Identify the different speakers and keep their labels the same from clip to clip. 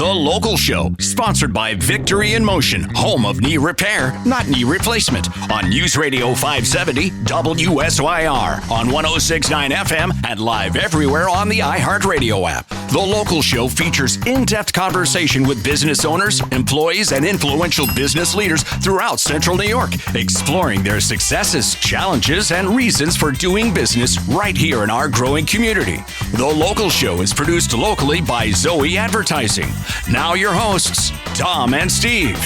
Speaker 1: The Local Show, sponsored by Victory in Motion, home of knee repair, not knee replacement, on News Radio 570 WSYR, on 106.9 FM, and live everywhere on the iHeartRadio app. The Local Show features in-depth conversation with business owners, employees, and influential business leaders throughout Central New York, exploring their successes, challenges, and reasons for doing business right here in our growing community. The Local Show is produced locally by Zoe Advertising. Now your hosts, Tom and Steve.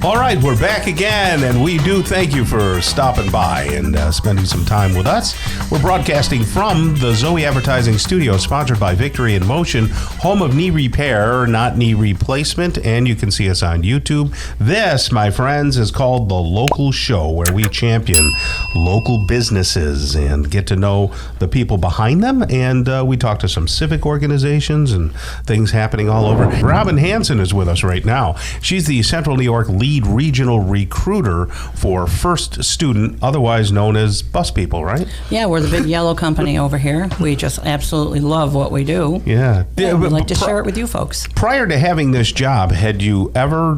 Speaker 2: All right, we're back again, and we do thank you for stopping by and spending some time with us. We're broadcasting from the Zoe Advertising Studio, sponsored by Victory in Motion, home of knee repair, not knee replacement, and you can see us on YouTube. This, my friends, is called The Local Show, where we champion local businesses and get to know the people behind them, and we talk to some civic organizations and things happening all over. Robin Hansen is with us right now. She's the Central New York lead regional recruiter for First Student, otherwise known as Bus People, right?
Speaker 3: Yeah, we're the big yellow company over here. We just absolutely love what we do.
Speaker 2: Yeah.
Speaker 3: We'd like to share it with you folks.
Speaker 2: Prior to having this job, had you ever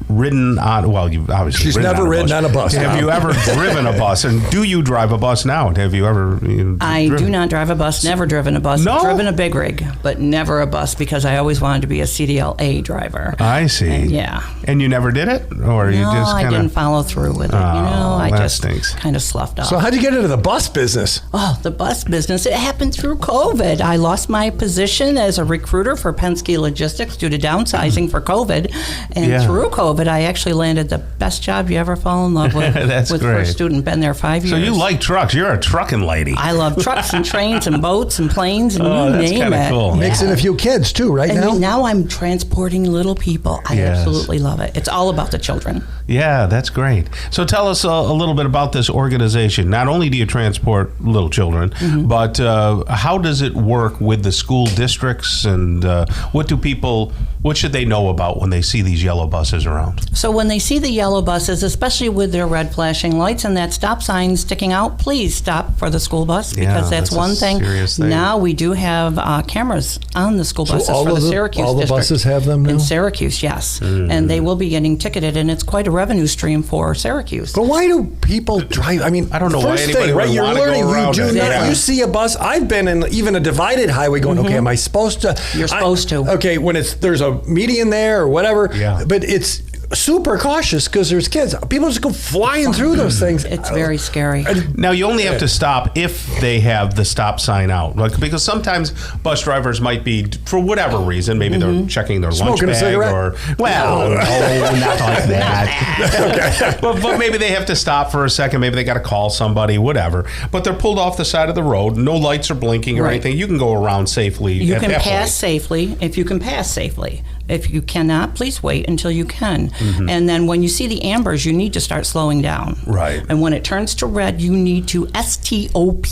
Speaker 2: ridden on, well, you've obviously
Speaker 4: She's never ridden on a bus.
Speaker 2: Have you ever driven a bus? And do you drive a bus now? Have you ever
Speaker 3: I do not drive a bus, never driven a bus.
Speaker 2: No?
Speaker 3: Driven a big rig, but never a bus because I always wanted to be a CDLA driver.
Speaker 2: I see.
Speaker 3: And, yeah.
Speaker 2: And you never did it? Or you
Speaker 3: No,
Speaker 2: just
Speaker 3: I
Speaker 2: kinda...
Speaker 3: didn't follow through with it. I
Speaker 2: that
Speaker 3: just
Speaker 2: stinks.
Speaker 3: kind of sloughed off.
Speaker 4: So how'd you get into the bus business?
Speaker 3: Oh, the bus business. It happened through COVID. I lost my position as a recruiter for Penske Logistics due to downsizing for COVID. And through COVID, I actually landed the best job you ever fall in love with.
Speaker 2: That's
Speaker 3: with
Speaker 2: great.
Speaker 3: First Student. Been there 5 years.
Speaker 2: So you like trucks. You're a trucking lady.
Speaker 3: I love trucks and trains and boats and planes and you
Speaker 2: that's
Speaker 3: name
Speaker 2: kinda
Speaker 3: it.
Speaker 2: cool.
Speaker 4: Mixing a few kids too, right?
Speaker 3: And
Speaker 4: now
Speaker 3: I'm transporting little people. I
Speaker 2: Yes.
Speaker 3: absolutely love it. It's all about the children.
Speaker 2: Yeah, that's great. So tell us a little bit about this organization. Not only do you transport little children, but how does it work with the school districts, and what should they know about when they see these yellow buses around?
Speaker 3: So when they see the yellow buses, especially with their red flashing lights and that stop sign sticking out, please stop for the school bus, because that's
Speaker 2: that's a
Speaker 3: one thing.
Speaker 2: serious thing.
Speaker 3: Now we do have cameras on the school buses
Speaker 4: all
Speaker 3: for
Speaker 4: of
Speaker 3: the
Speaker 4: the-
Speaker 3: Syracuse
Speaker 4: all the
Speaker 3: district.
Speaker 4: buses have them now?
Speaker 3: In Syracuse, yes. And they will be getting ticketed, and it's quite a revenue stream for Syracuse.
Speaker 4: But why do people drive? I mean,
Speaker 2: I don't know why
Speaker 4: first
Speaker 2: anybody
Speaker 4: thing,
Speaker 2: would
Speaker 4: right? You're
Speaker 2: wanna go
Speaker 4: learning.
Speaker 2: around
Speaker 4: You do
Speaker 2: it.
Speaker 4: not.
Speaker 2: Yeah.
Speaker 4: You see a bus. I've been in even a divided highway, going, okay, am I supposed to?
Speaker 3: You're supposed to.
Speaker 4: Okay, when there's a median there or whatever.
Speaker 2: Yeah.
Speaker 4: But it's super cautious because there's kids. People just go flying through those things.
Speaker 3: It's very scary.
Speaker 2: Now, you only have to stop if they have the stop sign out. Because sometimes bus drivers might be, for whatever reason, maybe they're checking their lunch
Speaker 4: Smoking a
Speaker 2: bag
Speaker 4: cigarette?
Speaker 2: or, well, no, not like that. But maybe they have to stop for a second. Maybe they got to call somebody, whatever. But they're pulled off the side of the road. No lights are blinking or
Speaker 3: Right.
Speaker 2: anything. You can go around safely.
Speaker 3: You
Speaker 2: at
Speaker 3: can
Speaker 2: that
Speaker 3: pass
Speaker 2: point.
Speaker 3: safely if you can pass safely. If you cannot, please wait until you can. And then when you see the ambers, you need to start slowing down.
Speaker 2: Right.
Speaker 3: And when it turns to red, you need to STOP,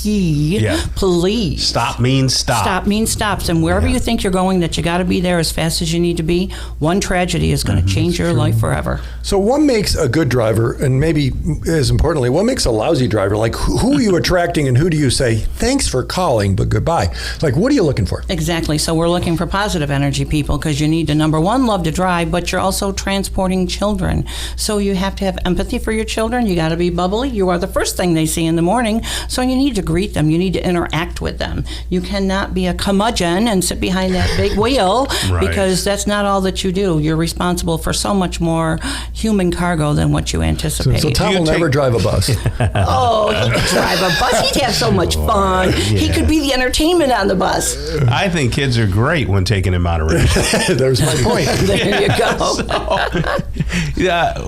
Speaker 3: please.
Speaker 2: Stop means stop.
Speaker 3: Stop means stops. And wherever you think you're going, that you got to be there as fast as you need to be, one tragedy is going to change your life forever.
Speaker 4: So what makes a good driver, and maybe as importantly, what makes a lousy driver? Like, who are you attracting, and who do you say, thanks for calling, but goodbye? Like, what are you looking for?
Speaker 3: Exactly. So we're looking for positive energy people, because you need to, number one, love to drive, but you're also transporting children. So you have to have empathy for your children. You got to be bubbly. You are the first thing they see in the morning. So you need to greet them. You need to interact with them. You cannot be a curmudgeon and sit behind that big wheel,
Speaker 2: Right.
Speaker 3: because that's not all that you do. You're responsible for so much more human cargo than what you anticipate.
Speaker 4: So Tom will never drive a bus.
Speaker 3: Oh, he could drive a bus. He'd have so much fun. He could be the entertainment on the bus.
Speaker 2: I think kids are great when taken in moderation.
Speaker 4: There's my point.
Speaker 3: There you go.
Speaker 2: Yeah,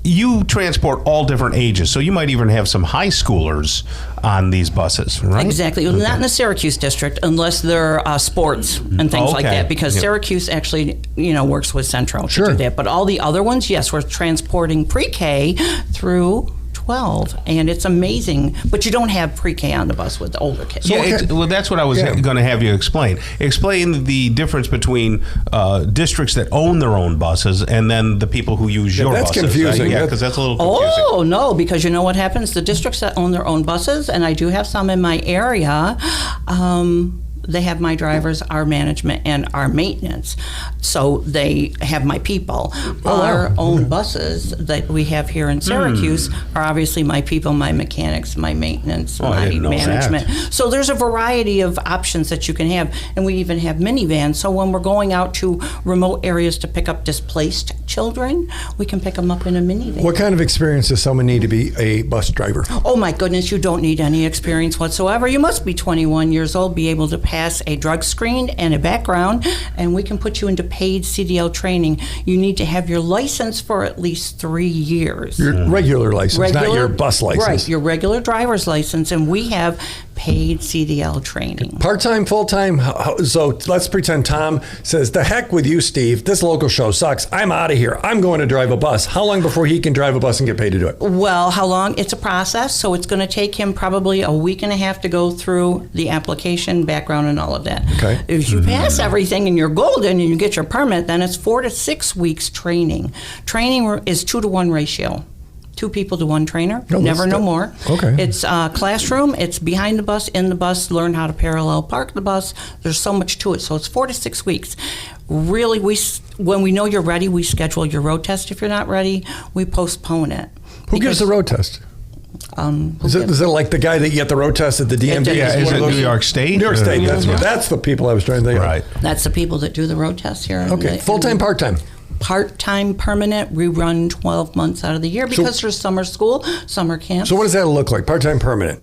Speaker 2: you transport all different ages, so you might even have some high schoolers on these buses, right?
Speaker 3: Exactly. Well, not in the Syracuse district, unless they're sports and things like
Speaker 2: Okay.
Speaker 3: that, because
Speaker 2: Yep.
Speaker 3: Syracuse actually, works with Centro to do that. But all the other ones, yes, we're transporting pre-K through 12, and it's amazing. But you don't have pre-K on the bus with the older kids.
Speaker 2: Well, that's what I was going to have you explain. Explain the difference between districts that own their own buses and then the people who use your
Speaker 4: that's
Speaker 2: buses.
Speaker 4: confusing.
Speaker 2: Yeah, because that's a little confusing.
Speaker 3: Oh, no, because you know what happens? The districts that own their own buses, and I do have some in my area, They have my drivers, our management, and our maintenance. So they have my people. Our own buses that we have here in Syracuse are obviously my people, my mechanics, my maintenance,
Speaker 2: I
Speaker 3: my
Speaker 2: didn't know
Speaker 3: management.
Speaker 2: that.
Speaker 3: So there's a variety of options that you can have. And we even have minivans. So when we're going out to remote areas to pick up displaced children, we can pick them up in a minivan.
Speaker 4: What kind of experience does someone need to be a bus driver?
Speaker 3: Oh my goodness, you don't need any experience whatsoever. You must be 21 years old, be able to pass a drug screen and a background, and we can put you into paid CDL training. You need to have your license for at least 3 years.
Speaker 4: Your regular license, not your bus license.
Speaker 3: Right, your regular driver's license, and we have paid CDL training.
Speaker 4: Part-time, full-time? So let's pretend Tom says, the heck with you, Steve. This local show sucks. I'm out of here. I'm going to drive a bus. How long before he can drive a bus and get paid to do it?
Speaker 3: Well, how long? It's a process, so it's going to take him probably a week and a half to go through the application, background, and all of that.
Speaker 4: Okay.
Speaker 3: If you pass everything and you're golden and you get your permit, then it's 4 to 6 weeks training. Training is 2-to-1 ratio. 2 people to 1 trainer, never no more.
Speaker 4: Okay.
Speaker 3: It's classroom, it's behind the bus, in the bus, learn how to parallel park the bus. There's so much to it, so it's 4 to 6 weeks. Really, when we know you're ready, we schedule your road test. If you're not ready, we postpone it.
Speaker 4: Who gives the road test? Is it like the guy that you get the road test at the DMV?
Speaker 2: Yeah, is it New York State?
Speaker 4: New York State, that's the people I was trying to think of.
Speaker 2: Right.
Speaker 3: That's the people that do the road test here.
Speaker 4: Okay, full-time, part-time?
Speaker 3: Part-time, permanent. We run 12 months out of the year because there's summer school, summer camp.
Speaker 4: So what does that look like, part-time, permanent?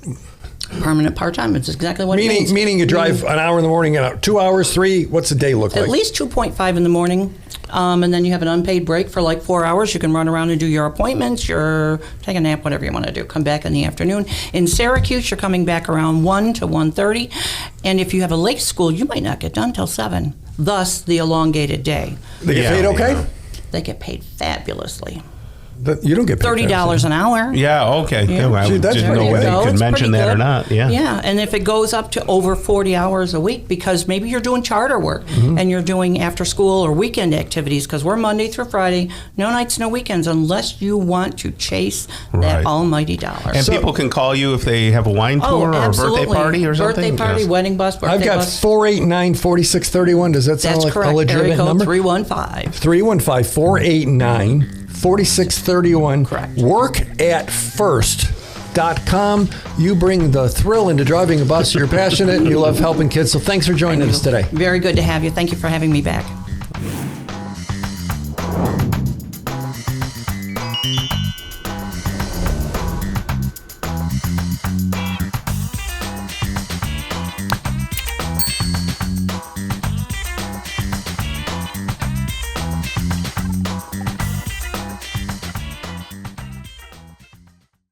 Speaker 3: Permanent, part-time. It's exactly what it means.
Speaker 4: Meaning you drive an hour in the morning and 2 hours, 3, what's the day look like?
Speaker 3: At least 2.5 in the morning. And then you have an unpaid break for like 4 hours. You can run around and do your appointments, take a nap, whatever you want to do. Come back in the afternoon. In Syracuse, you're coming back around 1 to 1:30. And if you have a late school, you might not get done till 7. Thus, the elongated day.
Speaker 4: They get paid okay?
Speaker 2: Yeah.
Speaker 3: They get paid fabulously.
Speaker 4: You don't get paid
Speaker 3: $30 an hour.
Speaker 2: Yeah, okay.
Speaker 3: Yeah.
Speaker 2: I
Speaker 4: Gee, that's
Speaker 2: didn't
Speaker 4: pretty
Speaker 2: know
Speaker 4: good.
Speaker 2: whether you could
Speaker 3: It's
Speaker 2: mention
Speaker 3: pretty
Speaker 2: that or
Speaker 3: good.
Speaker 2: not. Yeah.
Speaker 3: Yeah, and if it goes up to over 40 hours a week, because maybe you're doing charter work and you're doing after school or weekend activities, because we're Monday through Friday, no nights, no weekends, unless you want to chase that
Speaker 2: Right.
Speaker 3: almighty dollar.
Speaker 2: And people can call you if they have a wine tour or a birthday party or something?
Speaker 3: Birthday party,
Speaker 2: Yes.
Speaker 3: wedding bus, birthday
Speaker 4: I've got
Speaker 3: bus.
Speaker 4: 489-4631. Does that sound
Speaker 3: That's
Speaker 4: like
Speaker 3: correct.
Speaker 4: a legitimate
Speaker 3: Area code
Speaker 4: number?
Speaker 3: 315.
Speaker 4: 315-489-4631.
Speaker 3: Correct.
Speaker 4: Workatfirst.com. You bring the thrill into driving a bus. You're passionate and you love helping kids. So thanks for joining us today.
Speaker 3: Very good to have you. Thank you for having me back.